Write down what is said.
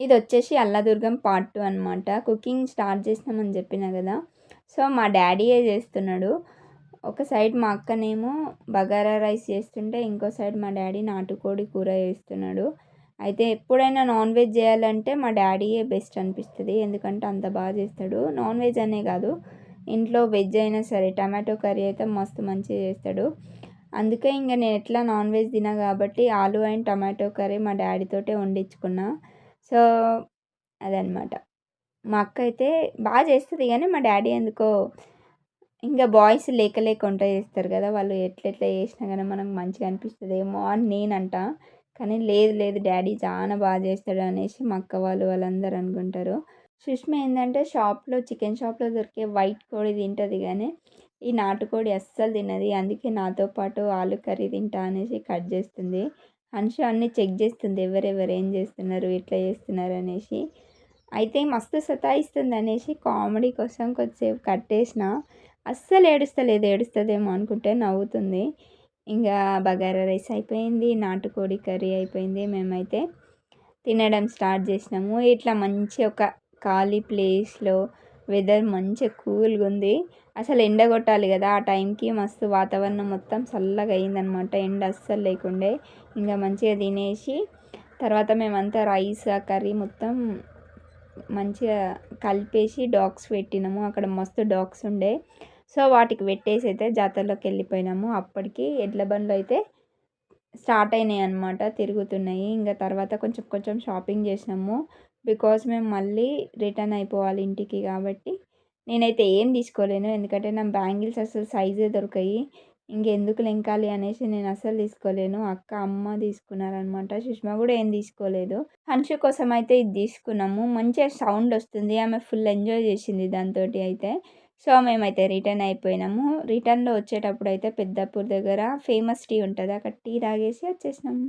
ఇదొచ్చేసి Alladurgam part 2 అనమాట. Cooking start చేసినామని చెప్పినా కదా! సో, మా డ్యాడీయే చేస్తున్నాడు. ఒక సైడ్ మా అక్కనేమో బగారా రైస్ చేస్తుంటే, ఇంకో సైడ్ మా డ్యాడీ నాటుకోడి కూర చేస్తున్నాడు. అయితే ఎప్పుడైనా నాన్ వెజ్ చేయాలంటే మా డ్యాడీయే బెస్ట్ అనిపిస్తుంది. ఎందుకంటే అంత బాగా చేస్తాడు. నాన్ వెజ్ అనే కాదు, ఇంట్లో వెజ్ అయినా సరే టమాటో కర్రీ అయితే మస్తు మంచిగా చేస్తాడు. అందుకే ఇంక నేను ఎట్లా నాన్ వెజ్ తినా కాబట్టి ఆలు అండ్ టమాటో కర్రీ మా డాడీతోటే వండించుకున్నా. సో, అదనమాట. మా అక్క అయితే బాగా చేస్తుంది కానీ మా డ్యాడీ ఎందుకో ఇంకా బాయ్స్ లేక లేక వంట చేస్తారు కదా! వాళ్ళు ఎట్లెట్లా చేసినా కానీ మనకు మంచిగా అనిపిస్తుందేమో అని నేనంట. కానీ లేదు లేదు డ్యాడీ చాలా బాగా చేస్తాడు అనేసి మా అక్క వాళ్ళందరూ అనుకుంటారు. సుష్మ ఏంటంటే చికెన్ షాప్లో దొరికే వైట్ కోడి తింటుంది కానీ ఈ నాటుకోడి అస్సలు తినది. అందుకే నాతో పాటు ఆలు కర్రీ తింటా అనేసి కట్ చేస్తుంది. హన్షు అన్నీ చెక్ చేస్తుంది, ఎవరెవరు ఏం చేస్తున్నారు, ఎట్లా చేస్తున్నారు అనేసి. అయితే మస్తు సతాయిస్తుంది అనేసి కామెడీ కోసం కొద్దిసేపు కట్టేసిన. అస్సలు ఏడుస్తలేదు, ఏడుస్తుందేమో అనుకుంటే నవ్వుతుంది. ఇంకా బగారా రైస్ అయిపోయింది, నాటుకోడి కర్రీ అయిపోయింది. మేమైతే తినడం స్టార్ట్ చేసినాము. ఇట్లా మంచి ఒక ఖాళీ ప్లేస్లో వెదర్ మంచిగా కూల్గా ఉంది. అసలు ఎండ కొట్టాలి కదా, ఆ టైంకి మస్తు వాతావరణం మొత్తం చల్లగా అయిందనమాట. ఎండ అస్సలు లేకుండే. ఇంకా మంచిగా తినేసి తర్వాత మేమంతా రైస్ ఆ కర్రీ మొత్తం మంచిగా కలిపేసి డాగ్స్ పెట్టినాము. అక్కడ మస్తు డాగ్స్ ఉండే. సో వాటికి పెట్టేసి అయితే జాతరలోకి వెళ్ళిపోయినాము. అప్పటికి ఎడ్ల బండ్లు అయితే స్టార్ట్ అయినాయి అనమాట, తిరుగుతున్నాయి. ఇంకా తర్వాత కొంచెం కొంచెం షాపింగ్ చేసినాము. బికాజ్ మేము మళ్ళీ రిటర్న్ అయిపోవాలి ఇంటికి కాబట్టి నేనైతే ఏం తీసుకోలేను. ఎందుకంటే నా బ్యాంగిల్స్ అసలు సైజే దొరకాయి. ఇంకెందుకు లెంకాలి అనేసి నేను అస్సలు తీసుకోలేను. అక్క అమ్మ తీసుకున్నారనమాట. సుష్మా కూడా ఏం తీసుకోలేదు. హన్షు కోసం అయితే ఇది తీసుకున్నాము. మంచిగా సౌండ్ వస్తుంది, ఆమె ఫుల్ ఎంజాయ్ చేసింది దాంతో అయితే. సో మేమైతే రిటర్న్ అయిపోయినాము. రిటర్న్లో వచ్చేటప్పుడు అయితే పెద్దాపూర్ దగ్గర ఫేమస్ టీ ఉంటుంది, అక్కడ టీ తాగేసి వచ్చేసినాము.